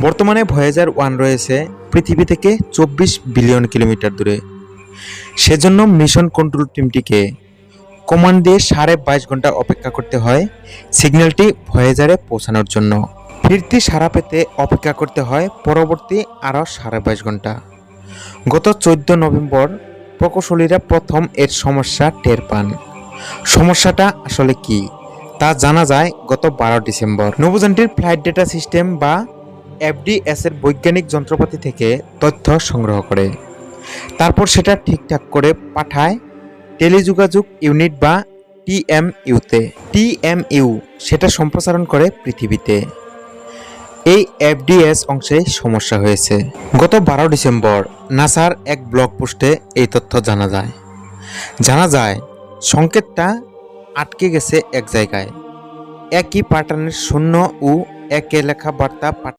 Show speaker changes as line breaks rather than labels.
বর্তমানে ভয়েজার 1 রয়েছে পৃথিবী থেকে 24 বিলিয়ন কিলোমিটার দূরে। সেজন্য মিশন কন্ট্রোল টিমটিকে কমান্ড দিয়ে 22.5 ঘন্টা অপেক্ষা করতে হয় সিগন্যালটি ভয়েজারে পৌঁছানোর জন্য। ফিরতি সাড়া পেতে অপেক্ষা করতে হয় পরবর্তী আরও 22.5 ঘন্টা। গত 14 নভেম্বর প্রকৌশলীরা প্রথম এর সমস্যা টের পান। সমস্যাটা আসলে কি তা জানা যায় গত 12 ডিসেম্বর। নভোযানটির ফ্লাইট ডেটা সিস্টেম বা এফডিএস এর বৈজ্ঞানিক যন্ত্রপাতি থেকে তথ্য সংগ্রহ করে তারপর সেটা ঠিকঠাক করে পাঠায় টেলিযোগাযোগ ইউনিট বা টিএমইউতে। টিএমইউ সেটা সম্প্রসারণ করে পৃথিবীতে। এই এফডিএস অংশে সমস্যা হয়েছে। গত 12 ডিসেম্বর নাসার এক ব্লগ পোস্টে এই তথ্য জানা যায় সংকেতটা আটকে গেছে এক জায়গায়। একই প্যাটার্নের 0 ও 1 লেখা বার্তা